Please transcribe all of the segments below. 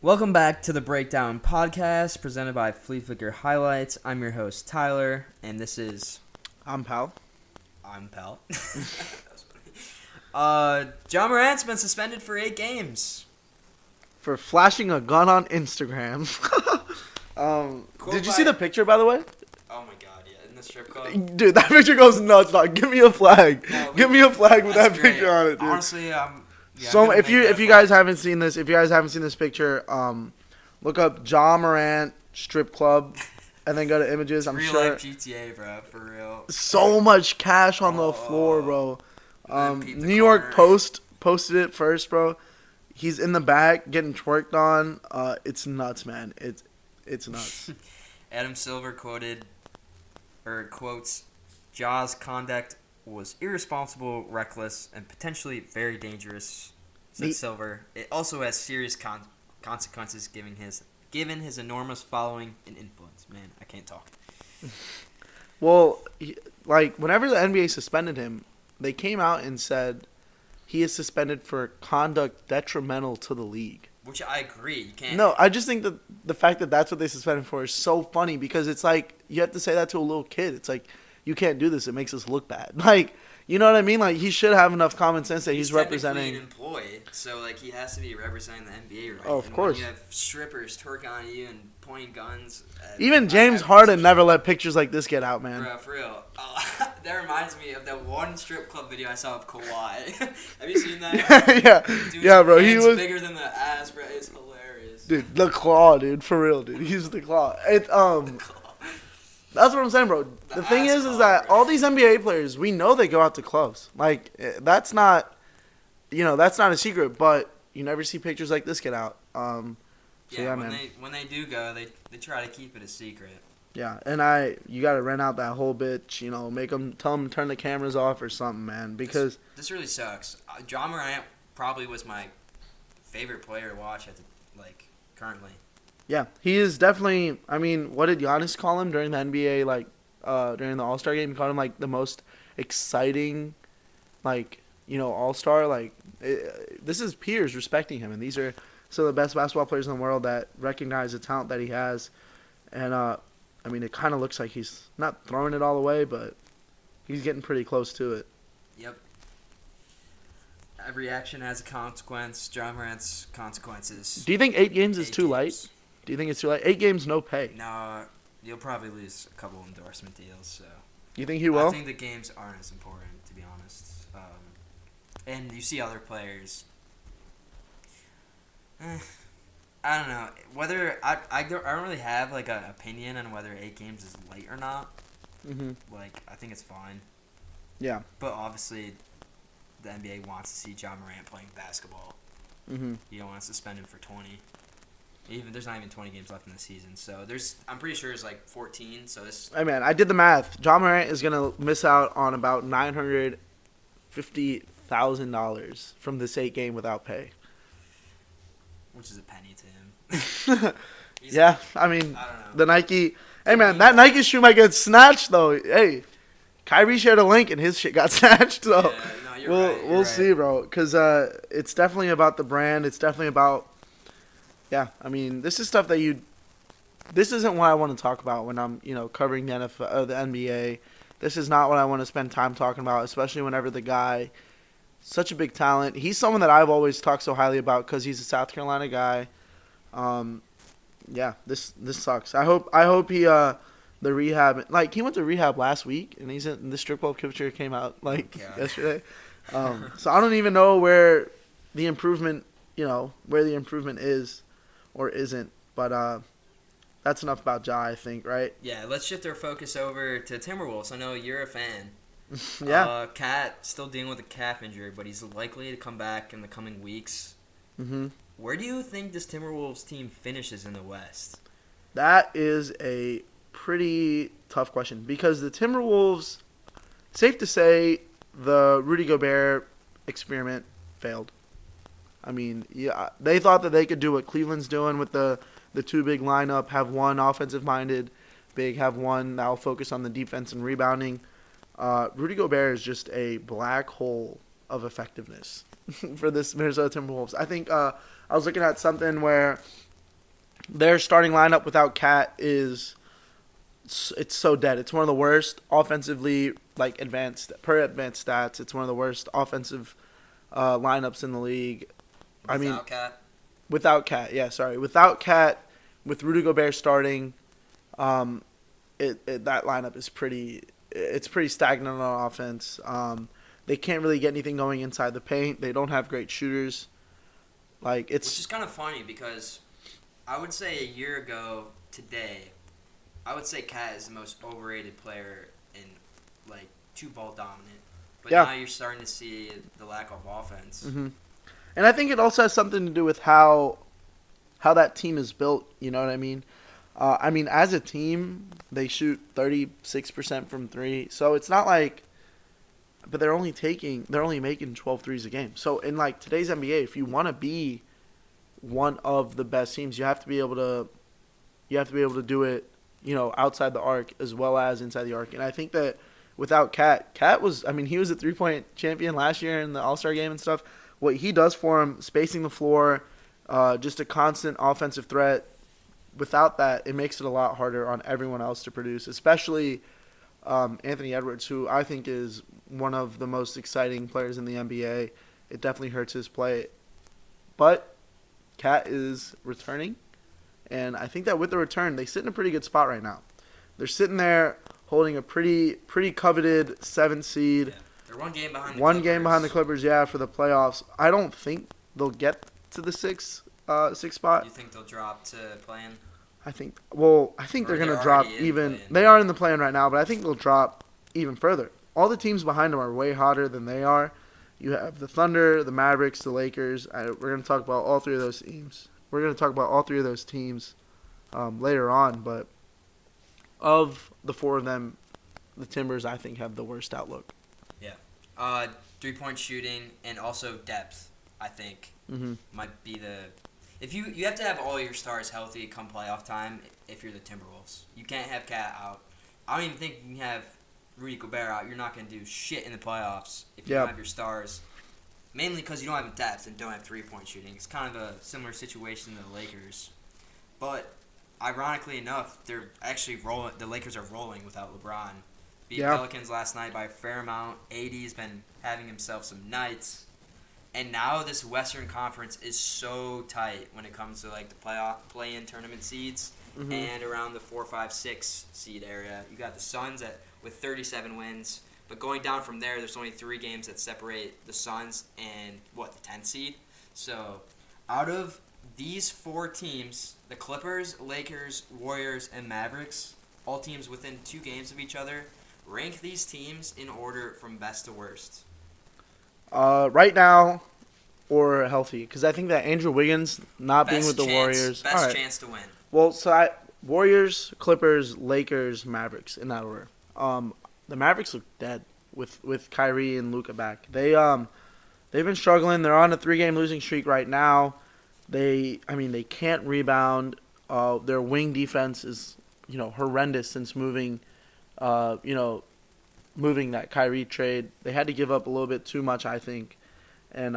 Welcome back to the Breakdown Podcast presented by Flea Flicker Highlights. I'm your host, Tyler, and this is... I'm Pal. I'm Pal. John Morant's been suspended for 8 games. For flashing a gun on Instagram. Did you see the picture, by the way? Oh my god, yeah, in the strip club. Dude, that picture goes nuts, dog. Give me a flag. No, Give me a flag with that great. picture on it, dude. Honestly, yeah, so if you guys haven't seen this, picture, look up John Morant strip club, and then go to images. I'm real sure. Life GTA, bro, for real. So much cash on the floor, bro. New York Post posted it first, bro. He's in the back getting twerked on. It's nuts, man. It's nuts. Adam Silver quotes, Ja's conduct was irresponsible, reckless, and potentially very dangerous, said Silver. It also has serious consequences given his enormous following and influence. Man, I can't talk. Well, whenever the NBA suspended him, they came out and said he is suspended for conduct detrimental to the league. Which I agree. You can't. No, I just think that the fact that that's what they suspended for is so funny because it's like you have to say that to a little kid. It's like, you can't do this. It makes us look bad. Like, you know what I mean? Like, he should have enough common sense that he's representing. He's an employee, so like he has to be representing the NBA, right? Oh, of course. When you have strippers twerk on you and pointing guns. Even James Harden never let pictures like this get out, man. Bro, for real. That reminds me of that one strip club video I saw of Kawhi. Have you seen that? Yeah, dude, yeah, bro. He was bigger than the ass, bro. It's hilarious. Dude, the claw, dude, for real, dude. He's the claw. That's what I'm saying, bro. The thing is that all these NBA players, we know they go out to clubs. Like, that's not a secret. But you never see pictures like this get out. When they do go, they try to keep it a secret. Yeah, and you got to rent out that whole bitch. Tell them to turn the cameras off or something, man. Because this really sucks. John Morant probably was my favorite player to watch currently. Yeah, he is definitely. I mean, what did Giannis call him during the NBA? During the All-Star game, he called him the most exciting, All-Star. This is peers respecting him, and these are some of the best basketball players in the world that recognize the talent that he has. And it kind of looks like he's not throwing it all away, but he's getting pretty close to it. Yep. Every action has a consequence. John Morant's consequences. Do you think 8 games is too late? Do you think it's too late? 8 games, no pay. No, you'll probably lose a couple endorsement deals. So. You think he will? I think the games aren't as important, to be honest. And you see other players. I don't know whether I don't really have an opinion on whether 8 games is late or not. Mm-hmm. I think it's fine. Yeah. But obviously, the NBA wants to see John Morant playing basketball. Mm-hmm. You don't want to suspend him for 20. There's not even 20 games left in the season, so I'm pretty sure it's 14. So this. Hey man, I did the math. John Morant is gonna miss out on about $950,000 from this 8 game without pay. Which is a penny to him. Yeah, I don't know. The Nike. Hey man, that Nike shoe might get snatched though. Hey, Kyrie shared a link and his shit got snatched. So yeah, no, we'll see, bro. Because it's definitely about the brand. It's definitely about. Yeah, this is stuff that This isn't what I want to talk about when I'm covering the NFL, the NBA. This is not what I want to spend time talking about, especially whenever the guy, such a big talent. He's someone that I've always talked so highly about because he's a South Carolina guy. Yeah, this sucks. I hope he the rehab he went to rehab last week and he's in the strip club picture came out yesterday. So I don't even know where the improvement is or isn't, but that's enough about Ja, I think, right? Yeah, let's shift our focus over to Timberwolves. I know you're a fan. Yeah. Cat still dealing with a calf injury, but he's likely to come back in the coming weeks. Mm-hmm. Where do you think this Timberwolves team finishes in the West? That is a pretty tough question because the Timberwolves, safe to say, the Rudy Gobert experiment failed. Yeah, they thought that they could do what Cleveland's doing with the 2 big lineup, have one offensive-minded big, have one that'll focus on the defense and rebounding. Rudy Gobert is just a black hole of effectiveness for this Minnesota Timberwolves. I think I was looking at something where Their starting lineup without Cat it's so dead. It's one of the worst offensively, like advanced stats. It's one of the worst offensive lineups in the league. Without Cat? Without Cat, yeah, sorry. Without Cat, with Rudy Gobert starting, that lineup is pretty stagnant on offense. They can't really get anything going inside the paint. They don't have great shooters. Which is kind of funny because I would say a year ago today, I would say Cat is the most overrated player in two ball dominant. But now you're starting to see the lack of offense. Mm-hmm. And I think it also has something to do with how that team is built. You know what I mean? As a team, they shoot 36% from three. So it's not like, but they're only making 12 threes a game. So in today's NBA, if you want to be one of the best teams, you have to be able to do it, outside the arc as well as inside the arc. And I think that without Cat was, he was a 3-point champion last year in the All-Star game and stuff. What he does for him, spacing the floor, just a constant offensive threat. Without that, it makes it a lot harder on everyone else to produce, especially Anthony Edwards, who I think is one of the most exciting players in the NBA. It definitely hurts his play. But Cat is returning, and I think that with the return, they sit in a pretty good spot right now. They're sitting there holding a pretty coveted 7th seed. Yeah. They're one game behind the Clippers. One game behind the Clippers, for the playoffs. I don't think they'll get to the sixth spot. You think they'll drop to play-in? I think they're going to drop even. They are in the play-in right now, but I think they'll drop even further. All the teams behind them are way hotter than they are. You have the Thunder, the Mavericks, the Lakers. We're going to talk about all three of those teams. Later on, but of the four of them, the Timbers, I think, have the worst outlook. Yeah. 3-point shooting and also depth, I think, might be the... If you have to have all your stars healthy come playoff time if you're the Timberwolves. You can't have Cat out. I don't even think you can have Rudy Gobert out. You're not going to do shit in the playoffs if you don't have your stars. Mainly because you don't have depth and don't have 3-point shooting. It's kind of a similar situation to the Lakers. But ironically enough, they're actually rolling. The Lakers are rolling without LeBron. Beat Pelicans last night by a fair amount. AD's been having himself some nights. And now this Western Conference is so tight when it comes to the play-in tournament seeds and around the 4, 5, 6 seed area. You got the Suns with 37 wins, but going down from there, there's only 3 games that separate the Suns and the 10th seed. So out of these 4 teams, the Clippers, Lakers, Warriors, and Mavericks, all teams within 2 games of each other, rank these teams in order from best to worst. Right now, or healthy, because I think that Andrew Wiggins not being with the Warriors. Best chance to win. Well, Warriors, Clippers, Lakers, Mavericks in that order. The Mavericks look dead with Kyrie and Luka back. They've been struggling. They're on a 3-game losing streak right now. They can't rebound. Their wing defense is horrendous since moving that Kyrie trade. They had to give up a little bit too much, I think, and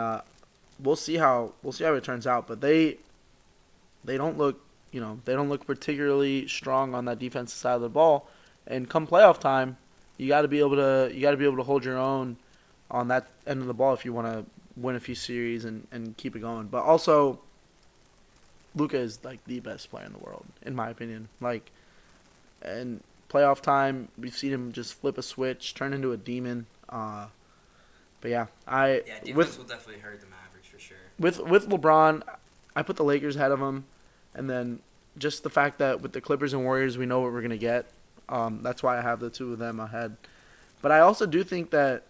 we'll see how it turns out. But they don't look particularly strong on that defensive side of the ball. And come playoff time, you got to be able to hold your own on that end of the ball if you want to win a few series and keep it going. But also, Luka is the best player in the world, in my opinion. And playoff time, we've seen him just flip a switch, turn into a demon. But yeah, defense will definitely hurt the Mavericks for sure. With LeBron, I put the Lakers ahead of him, and then just the fact that with the Clippers and Warriors, we know what we're gonna get. That's why I have the 2 of them ahead. But I also do think that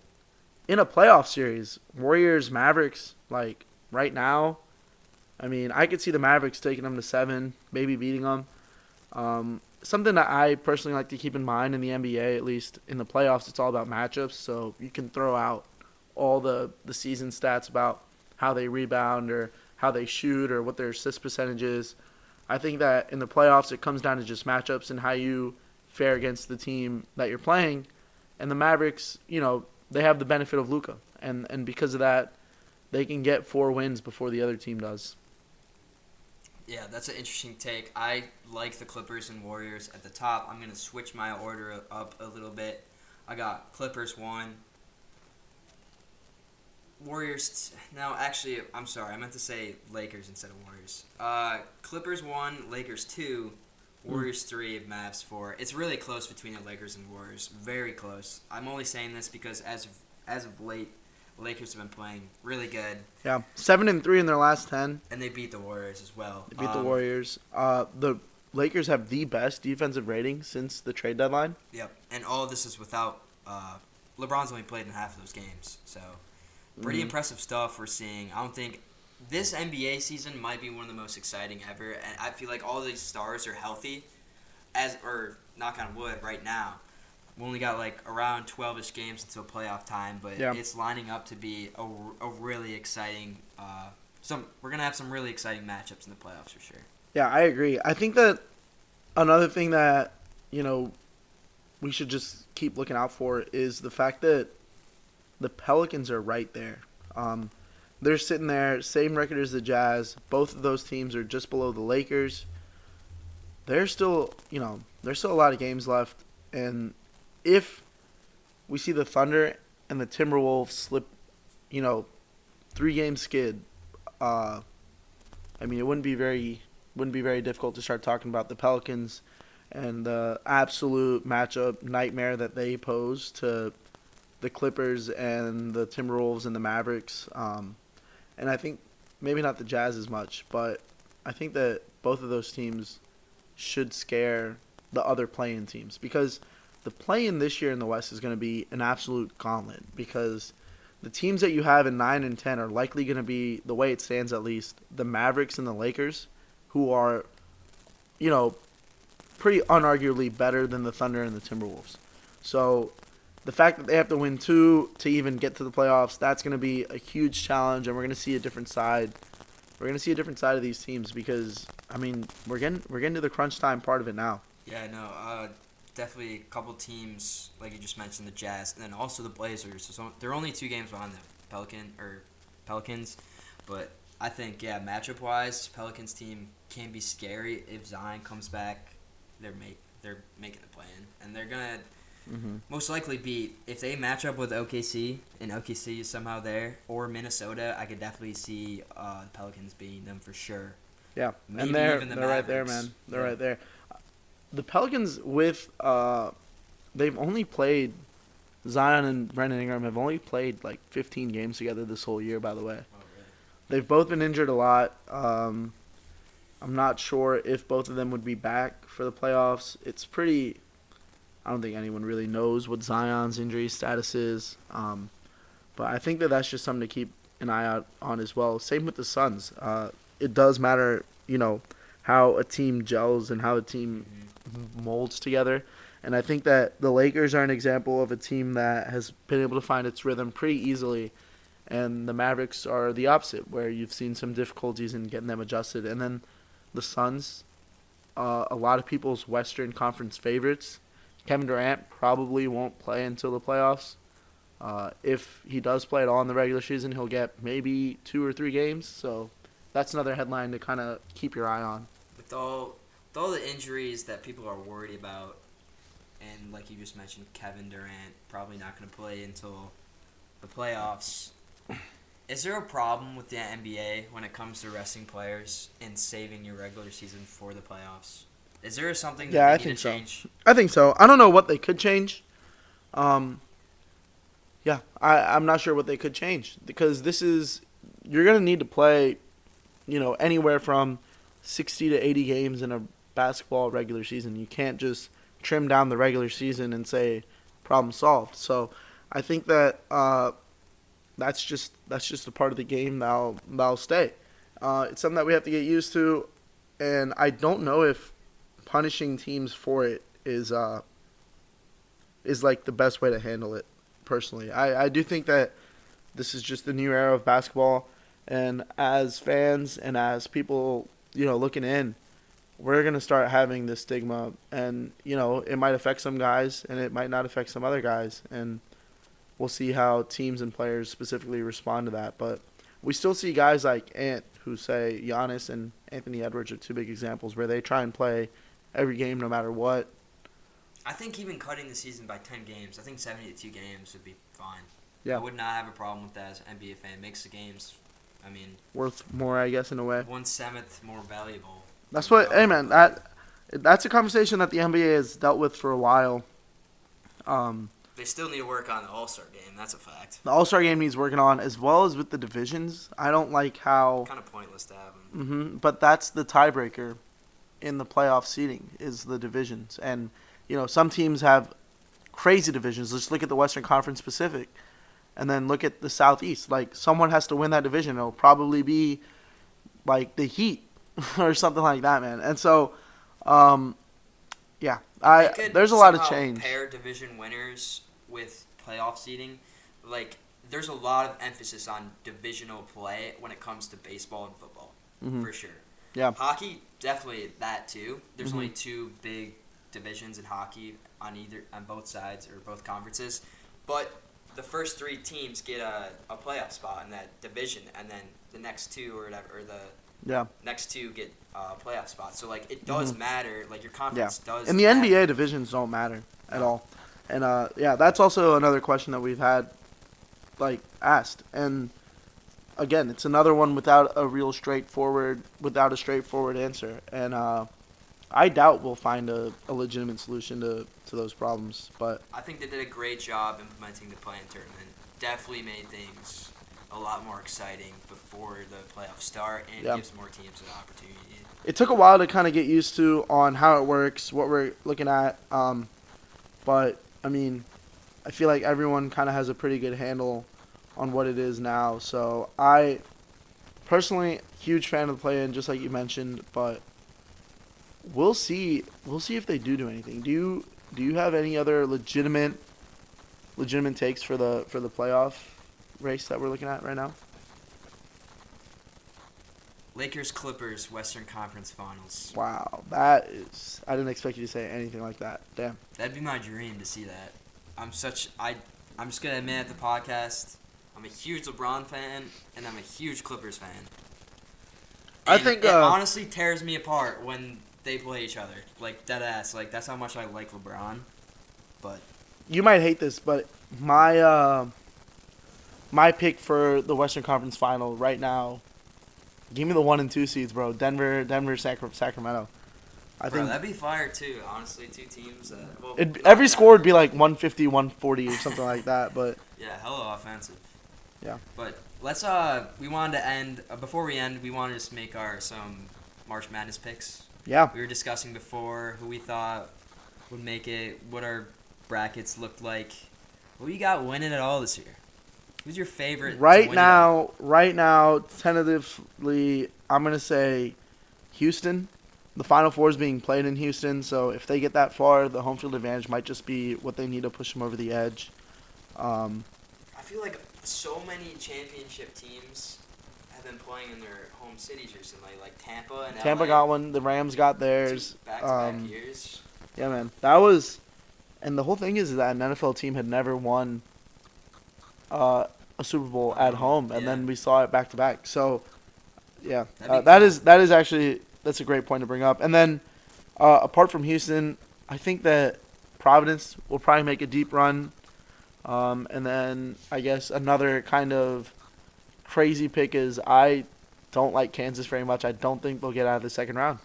in a playoff series, Warriors Mavericks, right now, I could see the Mavericks taking them to 7, maybe beating them. Something that I personally like to keep in mind in the NBA, at least in the playoffs, it's all about matchups. So you can throw out all the season stats about how they rebound or how they shoot or what their assist percentage is. I think that in the playoffs, it comes down to just matchups and how you fare against the team that you're playing. And the Mavericks, they have the benefit of Luka. And because of that, they can get 4 wins before the other team does. Yeah, that's an interesting take. I like the Clippers and Warriors at the top. I'm going to switch my order up a little bit. I got Clippers 1, Warriors. No, actually, I'm sorry. I meant to say Lakers instead of Warriors. Clippers 1, Lakers 2, Warriors 3, Mavs 4. It's really close between the Lakers and Warriors. Very close. I'm only saying this because as of late, Lakers have been playing really good. Yeah, 7-3 in their last 10. And they beat the Warriors as well. They beat the Warriors. The Lakers have the best defensive rating since the trade deadline. Yep, and all of this is without LeBron's only played in half of those games, so pretty impressive stuff we're seeing. I don't think this NBA season might be one of the most exciting ever, and I feel like all these stars are healthy, or knock on wood, right now. We only got like around 12-ish games until playoff time, but it's lining up to be a really exciting. We're gonna have some really exciting matchups in the playoffs for sure. Yeah, I agree. I think that another thing that we should just keep looking out for is the fact that the Pelicans are right there. They're sitting there, same record as the Jazz. Both of those teams are just below the Lakers. There's still a lot of games left, and if we see the Thunder and the Timberwolves slip, 3-game skid, it wouldn't be very difficult to start talking about the Pelicans and the absolute matchup nightmare that they pose to the Clippers and the Timberwolves and the Mavericks. And I think maybe not the Jazz as much, but I think that both of those teams should scare the other play-in teams, because the play-in this year in the West is going to be an absolute gauntlet, because the teams that you have in 9 and 10 are likely going to be, the way it stands at least, the Mavericks and the Lakers, who are, pretty unarguably better than the Thunder and the Timberwolves. So the fact that they have to win 2 to even get to the playoffs, that's going to be a huge challenge, and we're going to see a different side. We're going to see a different side of these teams because, we're getting to the crunch time part of it now. Yeah, no, definitely a couple teams, like you just mentioned, the Jazz, and then also the Blazers. So they're only 2 games behind the Pelicans, but I think, matchup-wise, Pelicans team can be scary. If Zion comes back, they're making the play-in, and they're gonna most likely beat, if they match up with OKC and OKC is somehow there, or Minnesota. I could definitely see the Pelicans beating them for sure. Yeah, maybe and they're even the right there, Mavericks. man. They're right there. The Pelicans they've only played, Zion and Brandon Ingram have only played like 15 games together this whole year, by the way. Oh, really? They've both been injured a lot. I'm not sure if both of them would be back for the playoffs. I don't think anyone really knows what Zion's injury status is. But I think that's just something to keep an eye out on as well. Same with the Suns. It does matter, how a team gels and how a team molds together. And I think that the Lakers are an example of a team that has been able to find its rhythm pretty easily. And the Mavericks are the opposite, where you've seen some difficulties in getting them adjusted. And then the Suns, a lot of people's Western Conference favorites. Kevin Durant probably won't play until the playoffs. If he does play at all in the regular season, he'll get maybe 2 or 3 games. So that's another headline to kind of keep your eye on. With all the injuries that people are worried about, and like you just mentioned, Kevin Durant probably not going to play until the playoffs. Is there a problem with the NBA when it comes to resting players and saving your regular season for the playoffs? Is there something that they need to change? I think so. I don't know what they could change. I'm not sure what they could change, because you're going to need to play, anywhere from 60 to 80 games in a basketball regular season. You can't just trim down the regular season and say problem solved. So I think that that's just a part of the game that'll stay. It's something that we have to get used to, and I don't know if punishing teams for it is like the best way to handle it. Personally, I do think that this is just the new era of basketball, and as fans and as people, looking in, we're gonna start having this stigma, and it might affect some guys, and it might not affect some other guys, and we'll see how teams and players specifically respond to that. But we still see guys like Ant who say Giannis and Anthony Edwards are two big examples where they try and play every game no matter what. I think even cutting the season by 10 games, I think 72 games would be fine. Yeah. I would not have a problem with that as an NBA fan. Makes the games, I mean, Worth more, I guess, in a way. 1/7 more valuable. That's what, hey man, that's a conversation that the NBA has dealt with for a while. They still need to work on the All-Star game. That's a fact. The All-Star game needs working on, as well as with the divisions. I don't like how... Kind of pointless to have them. But that's the tiebreaker in the playoff seeding, is the divisions. And, some teams have crazy divisions. Let's look at the Western Conference Pacific. And then look at the Southeast. Like, someone has to win that division. It'll probably be, like, the Heat or something like that, man. And so, there's a lot of change. Pair division winners with playoff seeding. Like, there's a lot of emphasis on divisional play when it comes to baseball and football, for sure. Yeah. Hockey, definitely that too. There's only two big divisions in hockey on both sides or both conferences, but the first three teams get a playoff spot in that division, and then the next two or whatever, or the next two get a playoff spot. So like it does matter. Like your conference does. And the matter. NBA divisions don't matter at all. And that's also another question that we've had, like, asked. And again, it's another one without a straightforward answer. And I doubt we'll find a legitimate solution to those problems. But I think they did a great job implementing the play-in tournament. Definitely made things a lot more exciting before the playoffs start, and gives more teams an opportunity. It took a while to kind of get used to on how it works, what we're looking at. But I mean, I feel like everyone kind of has a pretty good handle on what it is now. So I personally, huge fan of the play-in, just like you mentioned. But we'll see if they do anything. Do you have any other legitimate takes for the playoff race that we're looking at right now? Lakers-Clippers Western Conference Finals. Wow, I didn't expect you to say anything like that. Damn. That'd be my dream to see that. I'm just gonna admit at the podcast, I'm a huge LeBron fan and I'm a huge Clippers fan. And I think it honestly tears me apart when they play each other. Like dead ass. Like that's how much I like LeBron. But you might hate this, but my pick for the Western Conference Final right now, give me the 1 and 2 seeds, bro. Denver, Sacramento. I think that'd be fire too. Honestly, two teams. Every score would be like 150, 140 or something like that. But yeah, hella offensive. Yeah. But let's we wanted to end before we end. We wanted to just make some March Madness picks. Yeah. We were discussing before who we thought would make it, what our brackets looked like. Who you got winning it all this year? Who's your favorite? Right now, tentatively, I'm gonna say Houston. The Final Four is being played in Houston, so if they get that far, the home field advantage might just be what they need to push them over the edge. I feel like so many championship teams have been playing in their home cities recently, like Tampa and Tampa LA. got one. The Rams got theirs. Back-to-back years. Yeah, man. That was, and the whole thing is that an NFL team had never won a Super Bowl at home, and then we saw it back to back. So, yeah, that is actually. That's a great point to bring up. And then, apart from Houston, I think that Providence will probably make a deep run. And then I guess another kind of crazy pick is I don't like Kansas very much. I don't think they'll get out of the second round.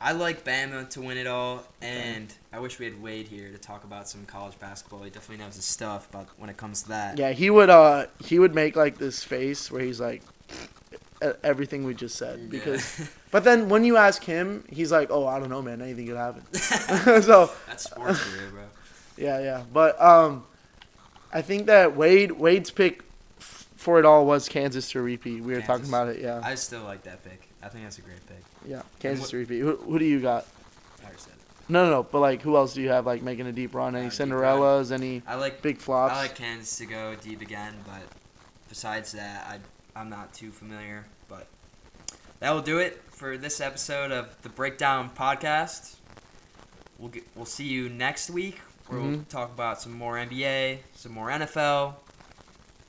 I like Bama to win it all, and I wish we had Wade here to talk about some college basketball. He definitely knows his stuff about when it comes to that. Yeah, he would make like this face where he's like, everything we just said, because but then when you ask him, he's like, oh, I don't know, man, anything could happen. So that's sports for you, bro. Yeah, but I think that Wade's pick for it all was Kansas to repeat. We were talking about it. Yeah, I still like that pick. I think that's a great pick. Yeah, Kansas to repeat. Who do you got? I already said it. No, but like, who else do you have like making a deep run? Any Cinderellas? Any big flops? I like Kansas to go deep again, but besides that, I'm not too familiar. But that will do it for this episode of the Breakdown Podcast. We'll see you next week, where we'll talk about some more NBA, some more NFL.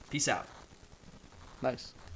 Peace out. Nice.